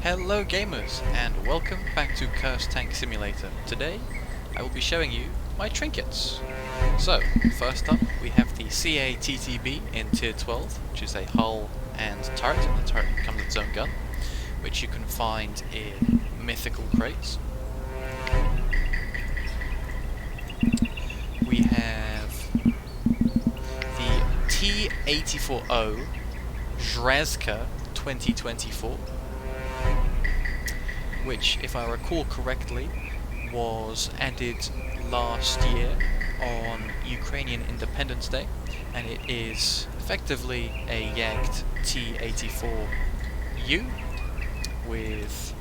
Hello gamers, and welcome back to Cursed Tank Simulator. Today, I will be showing you my trinkets. So, first up, we have the CA-TTB in Tier 12, which is a hull and turret, and the turret comes with its own gun, which you can find in mythical crates. We have the T93E2 Whitetail 2024, which, if I recall correctly, was added last year on Ukrainian Independence Day, and it is effectively a Jagd T84U with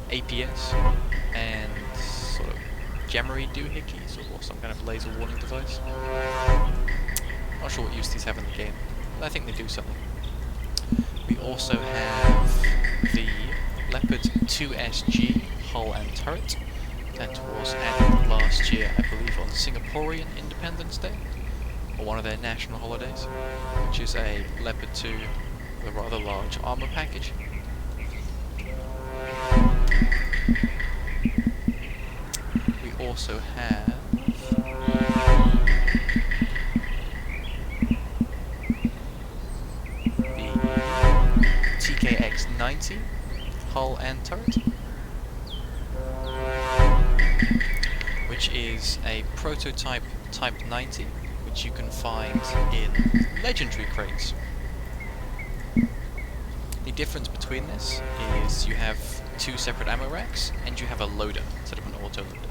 APS and sort of Cavalry doohickeys or some kind of laser warning device. Not sure what use these have in the game, but I think they do something. We also have the Leopard 2SG hull and turret that was added last year, I believe, on Singaporean Independence Day, or one of their national holidays, which is a Leopard 2 with a rather large armour package. We also have the TKX-90 hull and turret, which is a prototype Type 90, which you can find in legendary crates. The difference between this is you have two separate ammo racks and you have a loader instead of an auto loader.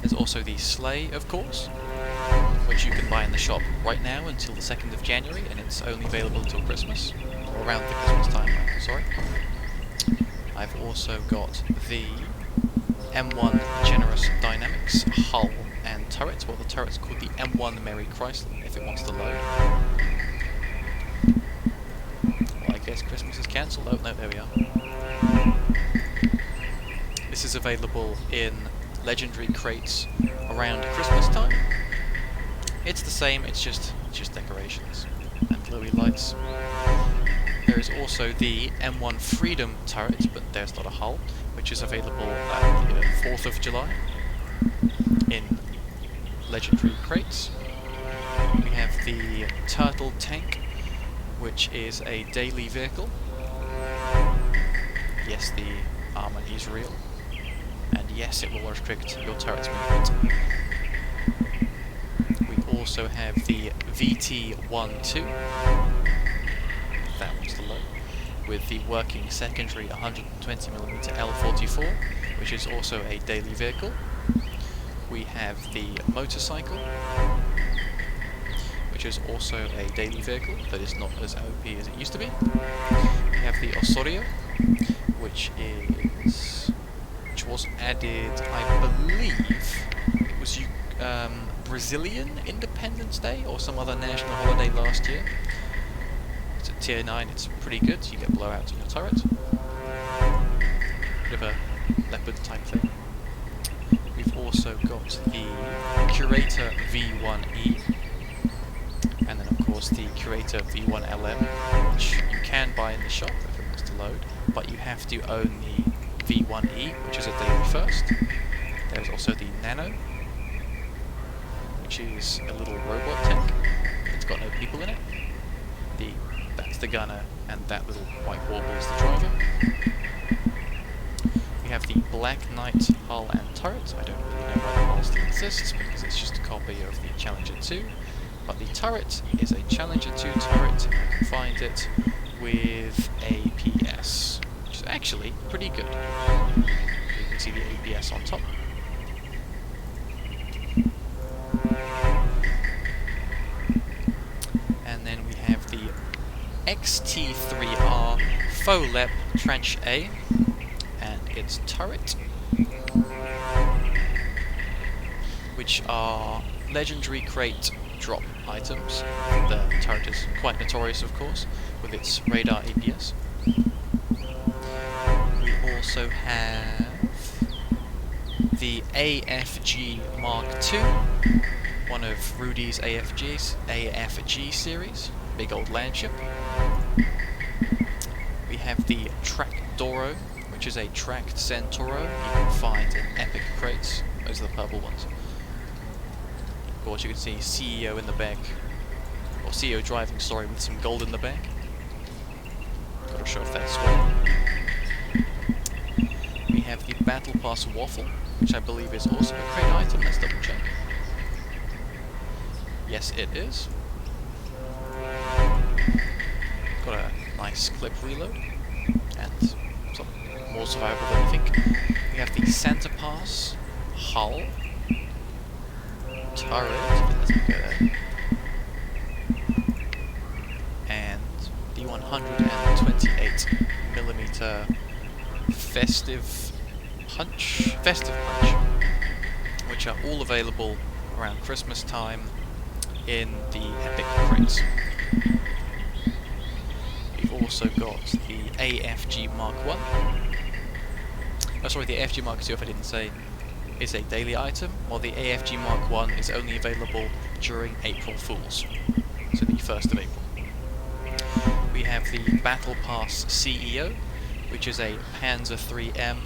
There's also the sleigh, of course, which you can buy in the shop right now until the 2nd of January, and it's only available until Christmas, or around the Christmas time, sorry. I've also got the M1 Generous Dynamics hull and turret. Well, the turret's called the M1 Merry Chrysler, if it wants to load. Well, I guess Christmas is cancelled. Oh, no, there we are. This is available in legendary crates around Christmas time. It's the same, it's just decorations and glowy lights. There is also the M1 Freedom turret, but there's not a hull, which is available at the 4th of July in legendary crates. We have the Turtle Tank, which is a daily vehicle. Yes, the armour is real, and yes, it will restrict your turret's movement. Also have the VT-12, that wants to load, with the working secondary 120mm L44, which is also a daily vehicle. We have the motorcycle, which is also a daily vehicle, but is not as OP as it used to be. We have the Osorio, which was added, I believe, it was Brazilian Independence Day or some other national holiday last year. It's at tier 9, it's pretty good, so you get blowouts on your turret. Bit of a leopard type thing. We've also got the Curator V1E, and then of course the Curator V1LM, which you can buy in the shop if it wants to load, but you have to own the V1E, which is a daily first. There's also the Nano, which is a little robot tank. It's got no people in it. That's the gunner, and that little white warbler is the driver. We have the Black Knight hull and turret. I don't really know why the hull still exists, because it's just a copy of the Challenger 2. But the turret is a Challenger 2 turret. You can find it with APS, which is actually pretty good. You can see the APS on top. XT3R Folep Trench A and its turret, which are legendary crate drop items. The turret is quite notorious, of course, with its radar APS. We also have the AFG Mark II, one of Rudy's AFG series, big old land ship. We have the Trackdoro, which is a tracked Centauro you can find in epic crates. Those are the purple ones. Of course, you can see CEO in the back, or CEO driving, sorry, with some gold in the back. Gotta show off that swag. We have the Battle Pass Waffle, which I believe is also a crate item. Let's double check. Yes, it is. Got a nice clip reload, and some more survivable than you think. We have the Santa Pass hull turret, let's go there, and the 128mm festive punch, which are all available around Christmas time in the epic crates. We've also got the AFG Mark 1. Oh, sorry, the AFG Mark 2, if I didn't say, is a daily item, while the AFG Mark 1 is only available during April Fools, so the 1st of April. We have the Battle Pass CEO, which is a Panzer IIIM,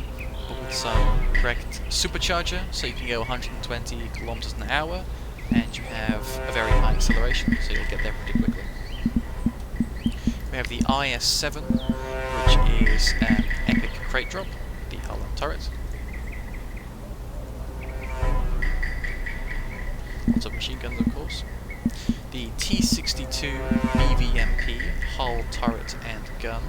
but with some correct supercharger, so you can go 120 kilometers an hour, and you have a very high acceleration, so you'll get there pretty quickly. We have the IS-7, which is an epic crate drop, the hull and turret. Lots of machine guns, of course. The T92 BVMP, hull, turret, and gun.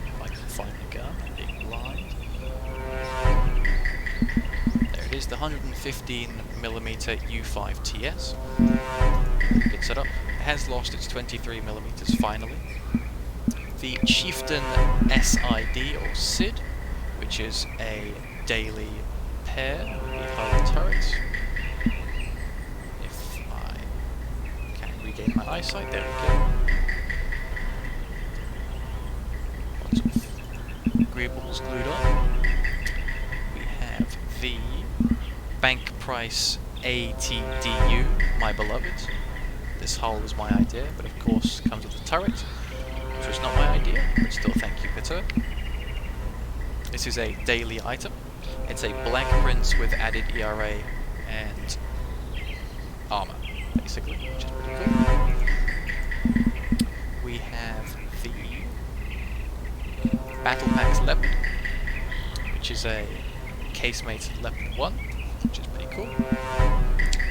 If I can find the gun, I'm being blind. There it is, the 115mm U5TS. Good setup. Has lost its 23mm finally. The Chieftain SID or SID, which is a daily pair with the hull and turret. If I can regain my eyesight, there we go. Lots of greeables glued on. We have the Bank Price ATDU, my beloved. This hull was my idea, but of course comes with a turret, which was not my idea, but still thank you, Peter. This is a daily item. It's a black print with added ERA and armor, basically, which is pretty cool. We have the Battle Pax Leopard, which is a casemate Leopard 1, which is pretty cool.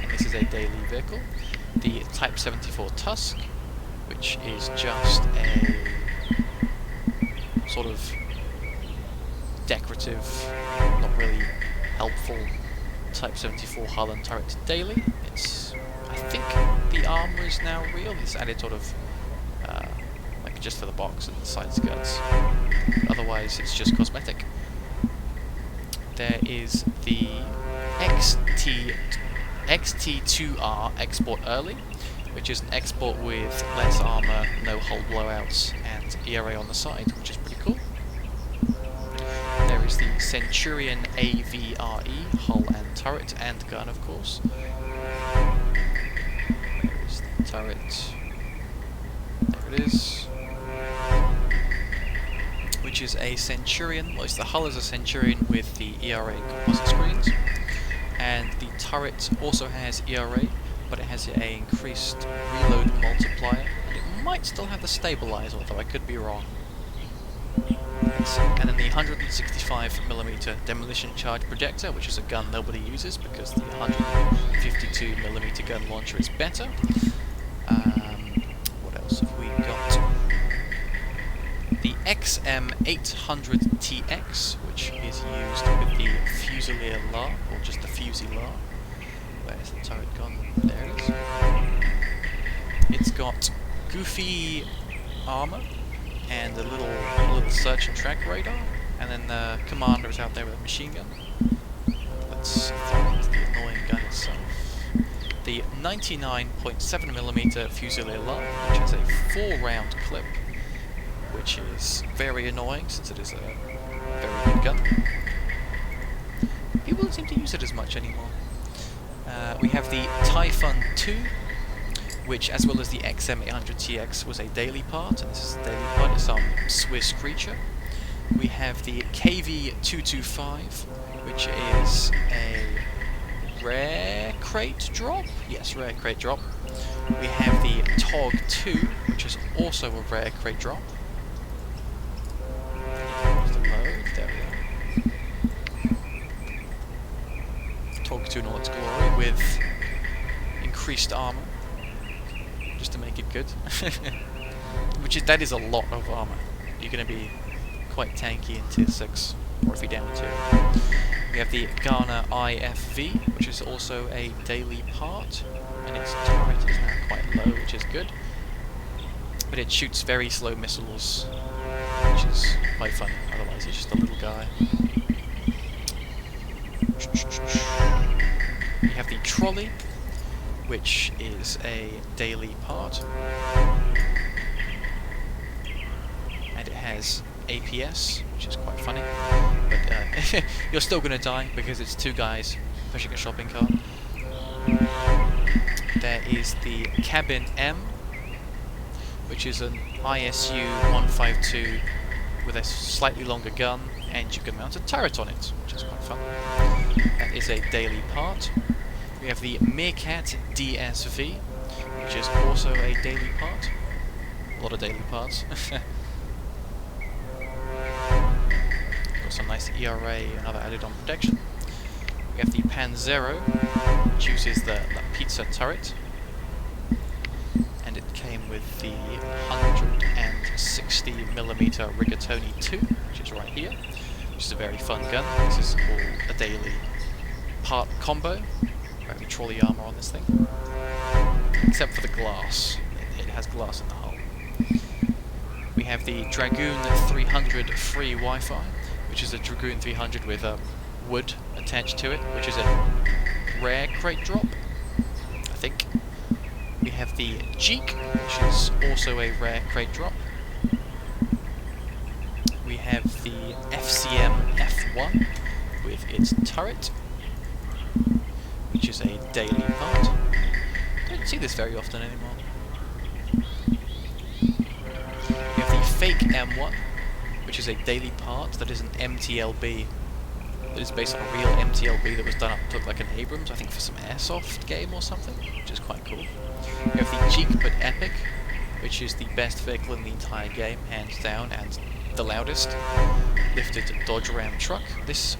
And this is a daily vehicle. The Type 74 Tusk, which is just a sort of decorative, not really helpful Type 74 hull and turret daily. It's, I think the armor is now real. It's added sort of like just for the box and the side skirts. Otherwise, it's just cosmetic. There is the XT2R Export Early, which is an export with less armor, no hull blowouts, and ERA on the side, which is pretty cool. There is the Centurion AVRE, hull and turret, and gun, of course. There is the turret. There it is. Which is a Centurion, well, the hull is a Centurion with the ERA composite screens. And the turret also has ERA, but it has an increased reload multiplier, and it might still have the stabilizer, although I could be wrong. And then the 165mm demolition charge projector, which is a gun nobody uses because the 152mm gun launcher is better. What else have we got? The XM800TX, which is used with the Fusilier La, or just the Fusilar. Where's the turret gone? There it is. It's got goofy armor and a little search and track radar, and then the commander is out there with a machine gun. Let's find the annoying gun itself. The 99.7mm Fusilier La, which has a 4-round clip, which is very annoying since it is a Very good gun. People don't seem to use it as much anymore. We have the Typhon 2, which, as well as the XM800TX, was a daily part, and this is a daily part, it's some Swiss creature. We have the KV225, which is a rare crate drop. Yes, rare crate drop. We have the TOG 2, which is also a rare crate drop. There we go. TOG 2 in all its glory, with increased armor, just to make it good. That is a lot of armor. You're going to be quite tanky in tier 6, or if you're down tier. We have the Ghana IFV, which is also a daily part, and its turret is now quite low, which is good. But it shoots very slow missiles, which is quite funny, otherwise it's just a little guy. We have the Trolley, which is a daily part, and it has APS, which is quite funny, but you're still going to die because it's two guys pushing a shopping cart. There is the Cabin M, which is an ISU 152 with a slightly longer gun, and you can mount a turret on it, which is quite fun. That is a daily part. We have the Meerkat DSV, which is also a daily part. A lot of daily parts. Got some nice ERA and other added on protection. We have the Panzero, which uses the La Pizza turret. And it came with the 160mm Rigatoni 2, which is right here, which is a very fun gun. This is all a daily part combo. Very trolley armor on this thing. Except for the glass. It has glass in the hull. We have the Dragoon 300 free Wi-Fi, which is a Dragoon 300 with wood attached to it, which is a rare crate drop, I think. We have the Jeek, which is also a rare crate drop. We have the FCM F1 with its turret, which is a daily part. Don't see this very often anymore. We have the fake M1, which is a daily part that is an MTLB. That is based on a real MTLB that was done up to like an Abrams, I think for some airsoft game or something, which is quite cool. We have the Jeep but Epic, which is the best vehicle in the entire game, hands down, and the loudest. Lifted Dodge Ram truck. This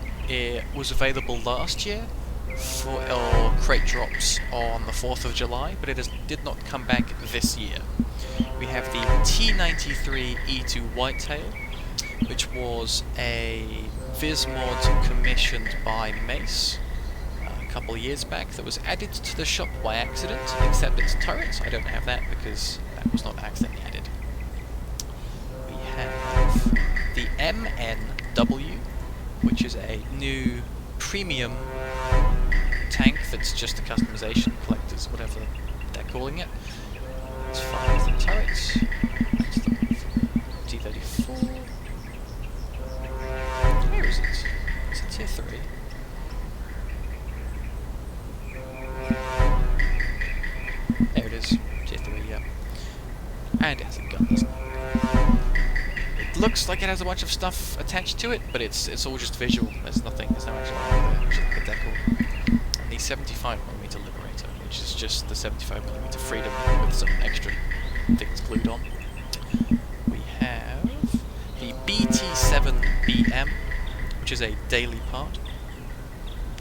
was available last year for crate drops on the 4th of July, but it did not come back this year. We have the T93E2 Whitetail, which was a Vismod commissioned by Mace a couple of years back that was added to the shop by accident, except its turrets. I don't have that because that was not accidentally added. We have the MNW, which is a new premium tank that's just a customization, collectors, whatever they're calling it. It's 5 turrets. That's the T34. Where is it? Is it tier 3? There it is. Tier 3, yeah. And it has a gun, doesn't it? It looks like it has a bunch of stuff attached to it, but it's all just visual. There's no actual armor there, which is a bit cool. And the 75mm Liberator, which is just the 75mm Freedom with some extra things glued on. We have the BT7BM, which is a daily part,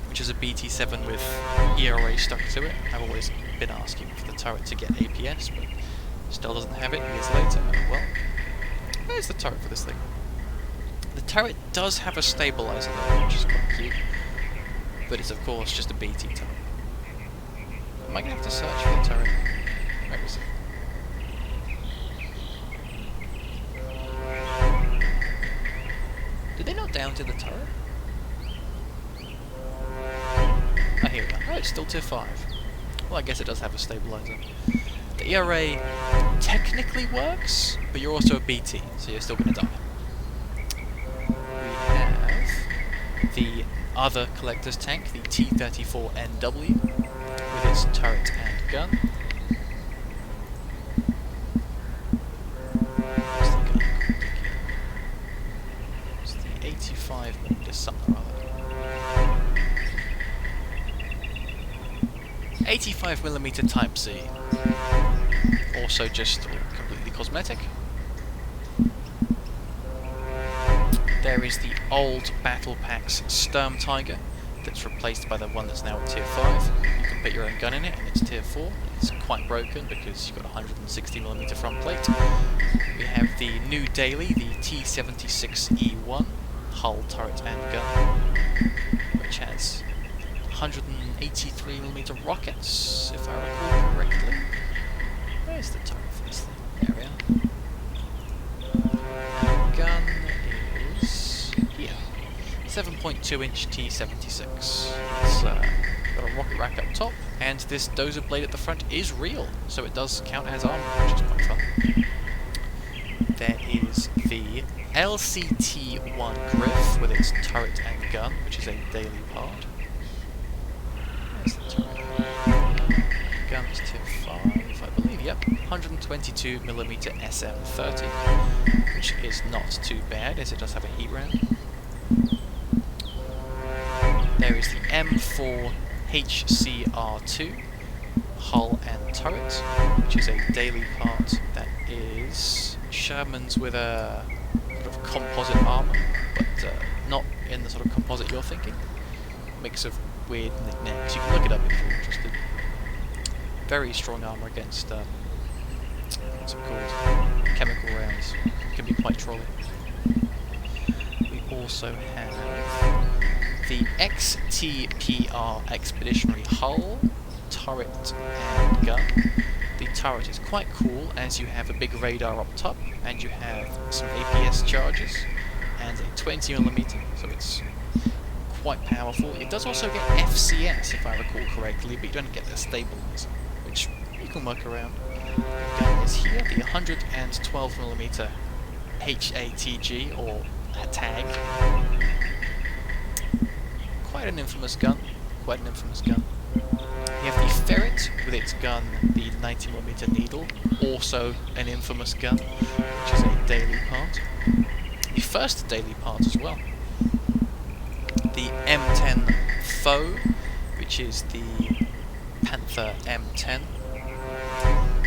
which is a BT7 with ERA stuck to it. I've always been asking for the turret to get APS, but still doesn't have it years later. Oh well. Where's the turret for this thing? The turret does have a stabilizer though, which is quite cute, but it's of course just a BT turret. Am I going to have to search for the turret? Where is it? Did they not down to the turret? Oh, here we go. Oh, it's still tier 5. Well, I guess it does have a stabilizer. The ERA technically works, but you're also a BT, so you're still going to die. We the other collector's tank, the T93E2 with its turret and gun. What's the gun called again? It's the 85mm something or other. 85mm Type C. Also just completely cosmetic. There is the old Battle Pack's Sturm Tiger that's replaced by the one that's now at tier 5. You can put your own gun in it and it's tier 4. It's quite broken because you've got 160mm front plate. We have the new daily, the T96E1 hull, turret and gun, which has 183mm rockets, if I recall correctly. Where's the turret for this thing? There we are. And gun is here. 7.2-inch T76. It's got a rocket rack up top, and this dozer blade at the front is real, so it does count as armor, which is quite fun. There is the LCT-1 Griff with its turret and gun, which is a daily part. There's the turret. Gun is tier 5, I believe, yep. 122mm SM30, which is not too bad, as it does have a heat round. There is the M4 HCR2 hull and turret, which is a daily part that is Sherman's with a sort of composite armor, but not in the sort of composite you're thinking. Mix of weird nicknames. You can look it up if you're interested. Very strong armor against what's it called? Chemical rounds. It can be quite trolly. We also have the XTPR Expeditionary Hull, turret and gun. The turret is quite cool as you have a big radar up top and you have some APS charges and a 20mm, so it's quite powerful. It does also get FCS if I recall correctly, but you don't get the stabilizer, which you can work around. The gun is here, the 112mm HATG or a tag. Quite an infamous gun. Quite an infamous gun. We have the Ferret with its gun, the 90mm needle, also an infamous gun, which is a daily part. The first daily part as well. The M10 Foe, which is the Panther M10.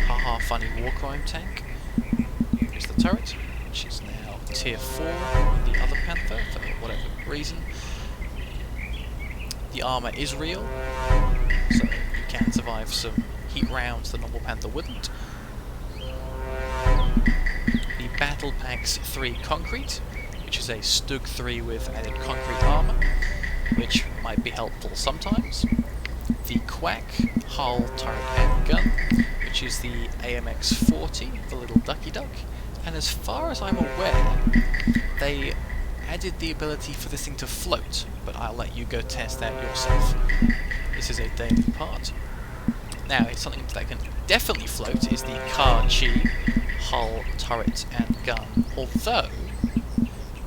Haha, funny war crime tank. Here's the turret, which is now tier 4 with the other Panther for whatever reason. The armor is real, so you can survive some heat rounds the normal Panther wouldn't. The Battle Pack's 3 Concrete, which is a Stug 3 with added concrete armor, which might be helpful sometimes. The Quack hull, turret and gun, which is the AMX-40, the little ducky duck, and as far as I'm aware, they added the ability for this thing to float, but I'll let you go test that yourself. This is a daily part. Now, it's something that can definitely float is the Car Chi hull, turret and gun, although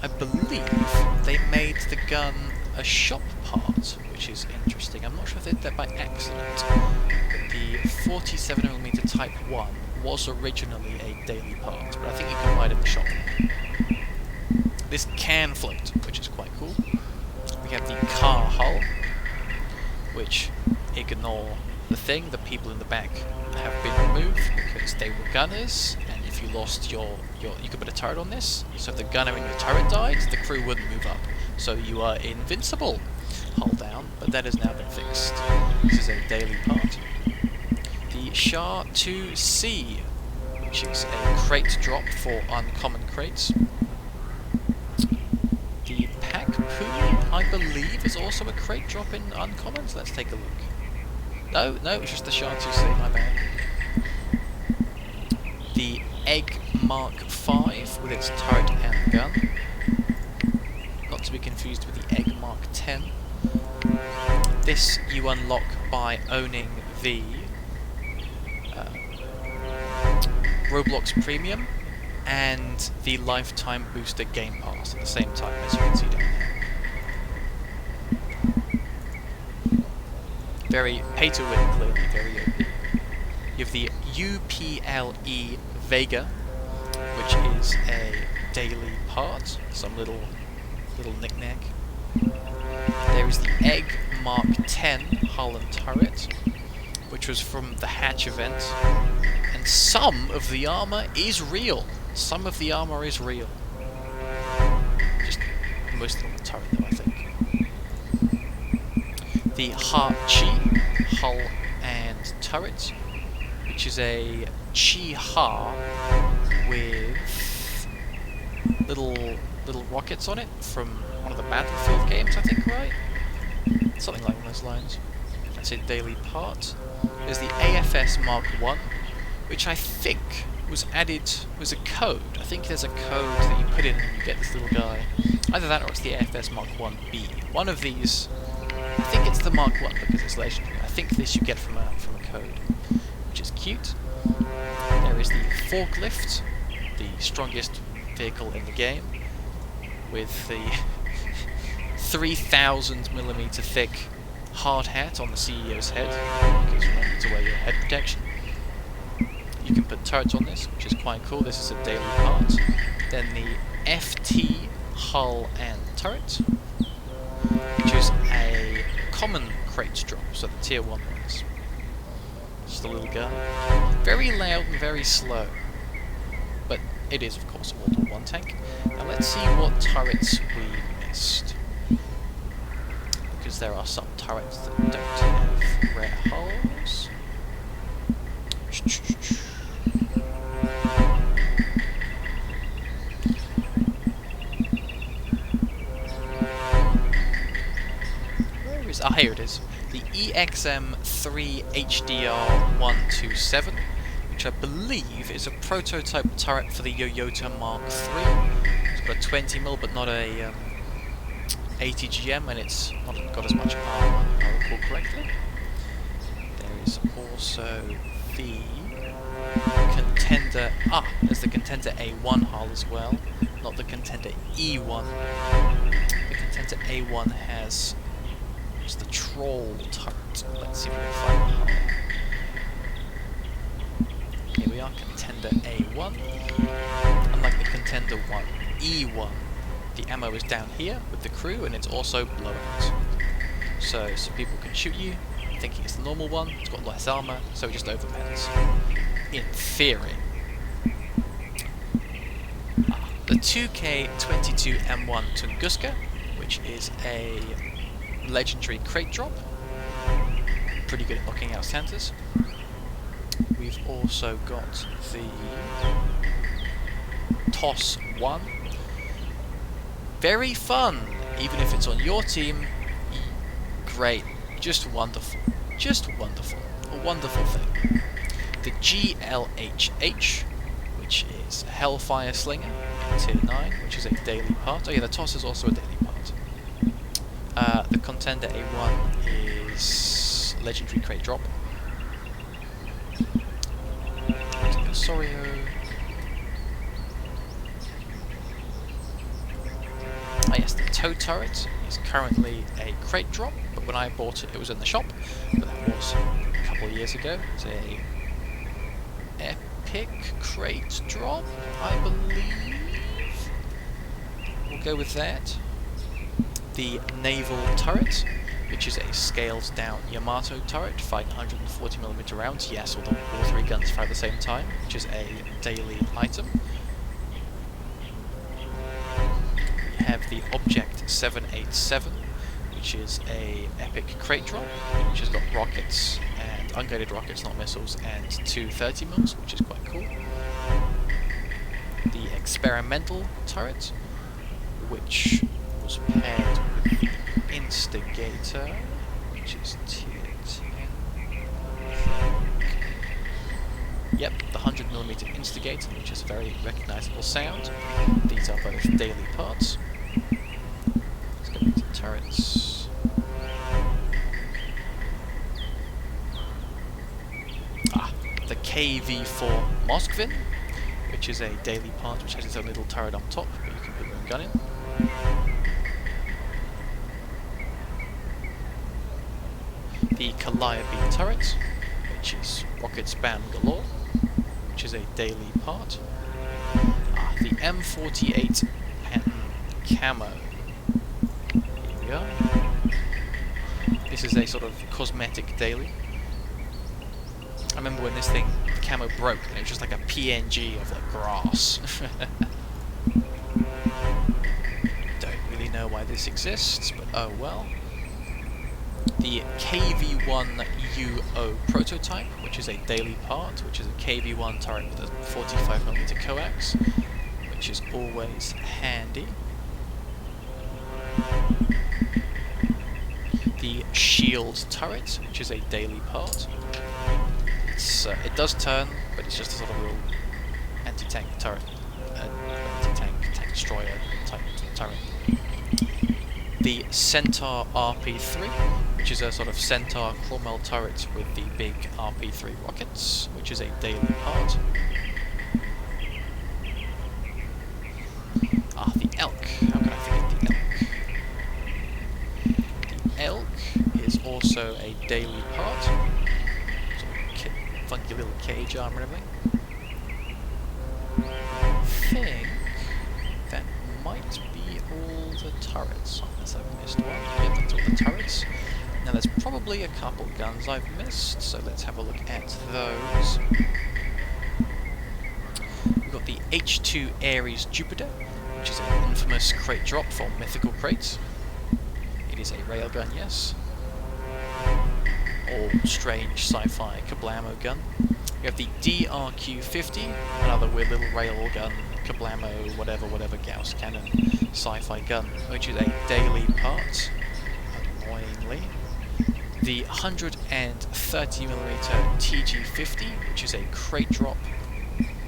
I believe they made the gun a shop part, which is interesting. I'm not sure if they did that by accident, but the 47mm Type 1 was originally a daily part, but I think you can buy it in the shop. This can float, which is quite cool. We have the car hull, which, ignore the thing, the people in the back have been removed because they were gunners, and if you lost you could put a turret on this, so if the gunner in your turret died, the crew wouldn't move up, so you are invincible. Hull down, but that has now been fixed. This is a daily part. The Shah 2C, which is a crate drop for uncommon crates. The Pack Poo, I believe, is also a crate drop in uncommons. Let's take a look. No, it's just the Shah 2C, my bad. The Egg Mark 5 with its turret and gun. Not to be confused with the Egg Mark 10. This you unlock by owning the Roblox Premium and the Lifetime Booster Game Pass at the same time, as you can see down there. very pay-to-win, clearly, very OP. You have the UPLE Vega, which is a daily part, some little knick-knack. There is the Egg Mark 10 hull and turret, which was from the Hatch event, and some of the armor is real. Some of the armor is real. Just most of the turret, though, I think. The Ha-Chi hull and turret, which is a Chi-Ha with little rockets on it from one of the Battlefield games, I think, right? Something along those lines. That's a daily part. There's the AFS Mark 1, which I think was a code. I think there's a code that you put in and you get this little guy. Either that or it's the AFS Mark 1B. One of these, I think it's the Mark 1 because it's legendary. I think this you get from a code, which is cute. There is the Forklift, the strongest vehicle in the game, with the 3,000mm thick hard hat on the CEO's head, because remember to wear your head protection. You can put turrets on this, which is quite cool. This is a daily part. Then the FT hull and turret, which is a common crate drop, so the tier 1 ones. Just a little gun. Very loud and very slow, but it is of course a World War I tank. Now let's see what turrets we missed, because there are some turrets that don't have rare hulls. Where is... ah, here it is. The EXM3 HDR127, which I believe is a prototype turret for the Yoyota Mark III. It's got a 20mm but not a 80GM, and it's not got as much armor, if I recall correctly. There is also the Contender... ah, there's the Contender A1 hull as well, not the Contender E1. The Contender A1 has... it's the Troll turret. Let's see if we can find the hull. Here we are, Contender A1. Unlike the Contender 1, E1, the ammo is down here with the crew, and it's also blowout. So people can shoot you, thinking it's the normal one, it's got less armor, so it just overpowers. In theory. The 2K22 M1 Tunguska, which is a legendary crate drop. Pretty good at knocking out Santas. We've also got the TOS 1. Very fun, even if it's on your team. Great, just wonderful, a wonderful thing. The GLHH, which is Hellfire Slinger in Tier 9, which is a daily part. Oh yeah, the TOS is also a daily part. The Contender A1 is legendary crate drop. Sorio. Ah yes, the tow turret is currently a crate drop, but when I bought it, it was in the shop. But that was a couple of years ago. It's a epic crate drop, I believe. We'll go with that. The naval turret, which is a scaled down Yamato turret, firing 140mm rounds. Yes, all three guns fire at the same time, which is a daily item. We have the Object 787, which is a epic crate drop, which has got rockets and unguided rockets, not missiles, and 2 30mm, which is quite cool. The Experimental turret, which was paired with the Instigator, which is tier 10, I think. Yep, the 100mm Instigator, which is a very recognisable sound. These are both daily parts. Let's go into turrets. Ah, the KV4 Moskvin, which is a daily part, which has its own little turret on top, but you can put your own gun in. the Calliope turret, which is rocket spam galore, which is a daily part. The M48 and camo. Here we are. This is a sort of cosmetic daily. I remember when this thing, the camo broke, and it was just like a PNG of like grass. Don't really know why this exists, but oh well. The KV-1UO prototype, which is a daily part, which is a KV-1 turret with a 45mm coax, which is always handy. The shield turret, which is a daily part. It does turn, but it's just a sort of little anti-tank turret, anti-tank tank destroyer type turret. The Centaur RP3, which is a sort of Centaur Cromwheel turret with the big RP3 rockets, which is a daily part. The Elk. How can I forget the Elk? The Elk is also a daily part. Sort of funky little cage arm and everything. I think that might be all the turrets, unless I've missed one. Yeah, that's all the turrets. Now there's probably a couple guns I've missed, so let's have a look at those. We've got the H2 Ares Jupiter, which is an infamous crate drop for mythical crates. It is a railgun, yes. All strange sci-fi kablamo gun. We have the DRQ-50, another weird little railgun, kablamo, whatever Gauss cannon sci-fi gun, which is a daily part, annoyingly. The 130mm TG-50, which is a crate drop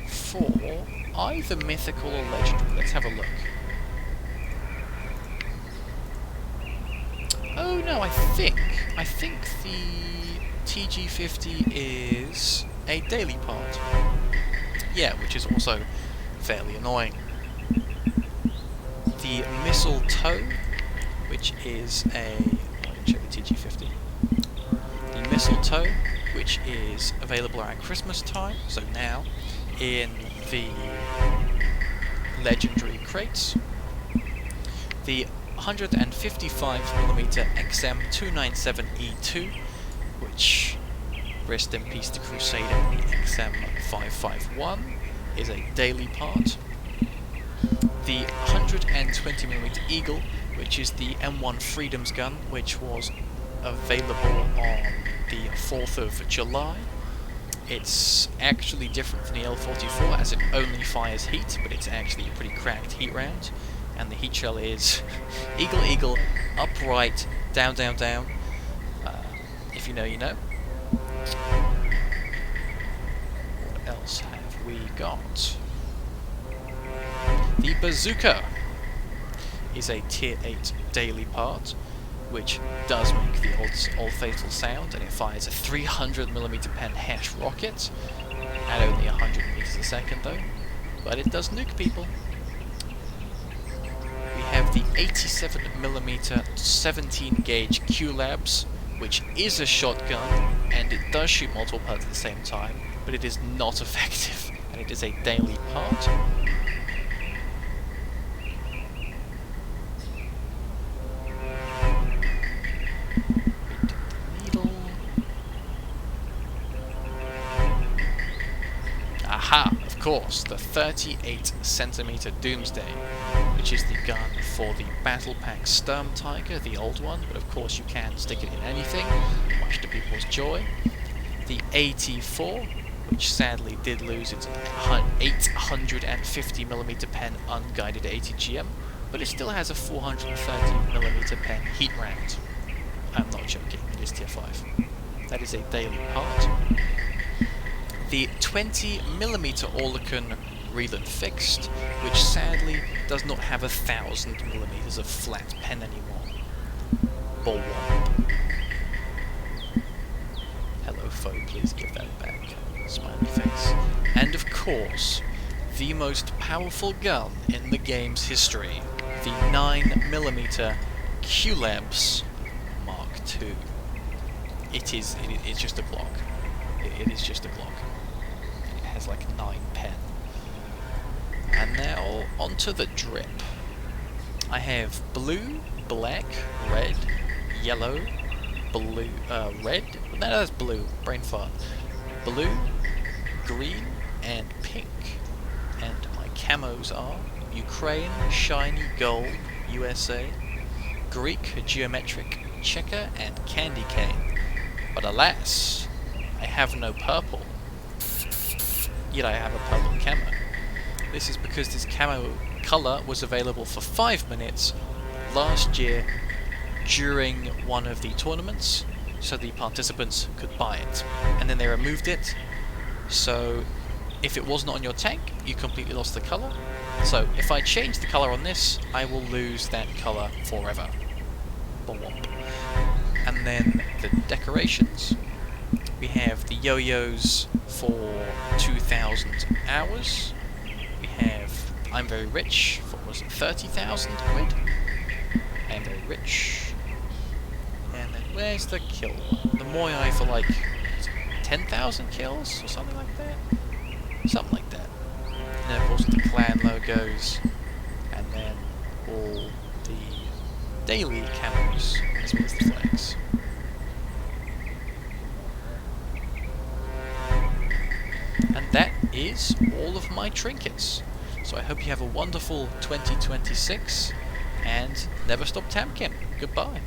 for either mythical or legendary. Let's have a look. Oh no, I think the TG-50 is a daily part. Yeah, which is also fairly annoying. The Mistletoe, which is a... I can check the TG-50. The Mistletoe, which is available around Christmas time, so now, in the legendary crates. The 155mm XM297E2, which, rest in peace to Crusader, the XM551, is a daily part. The 120mm Eagle, which is the M1 Freedoms gun, which was available on the 4th of July. It's actually different from the L44 as it only fires heat, but it's actually a pretty cracked heat round. And the heat shell is Eagle, Eagle, upright, down, down, down. If you know, you know. What else have we got? The Bazooka is a tier 8 daily part, which does make the old faithful sound, and it fires a 300mm pen hash rocket at only 100 meters a second though, but it does nuke people. We have the 87mm 17-gauge Q-Labs, which is a shotgun, and it does shoot multiple pellets at the same time, but it is not effective, and it is a daily part. Aha! Of course, the 38cm Doomsday, which is the gun for the Battle Pack Sturm Tiger, the old one, but of course you can stick it in anything, much to people's joy. The AT4, which sadly did lose its 850mm pen unguided ATGM, but it still has a 430mm pen heat round. I'm not joking, it is tier 5. That is a daily part. The 20mm Orlikon Reel and Fixed, which sadly does not have 1000mm of flat pen anymore. Bullwhip. Hello foe, please give that back. Smiley face. And of course, the most powerful gun in the game's history, the 9mm Q-Labs Mark II. it's just a clock. It is just a clock. It has like 9 pen. And now onto the drip. I have blue, black, red, yellow, blue, red. No, that's blue. Brain fart. Blue, green, and pink. And my camos are Ukraine, shiny gold, USA, Greek, geometric, checker, and candy cane. But alas, I have no purple. Yet I have a purple camo. This is because this camo colour was available for 5 minutes last year during one of the tournaments, so the participants could buy it. And then they removed it, so if it wasn't on your tank, you completely lost the colour. So if I change the colour on this, I will lose that colour forever. Bwomp. And then the decorations. We have the yo-yos for 2,000 hours. We have I'm Very Rich for, was it 30,000 quid? I am very rich. And then where's the kill one? The Moai for like 10,000 kills or something like that? Something like that. And then of course the clan logos, and then all the daily camos as well as the flags. And that is all of my trinkets. So I hope you have a wonderful 2026, and never stop tamking. Goodbye.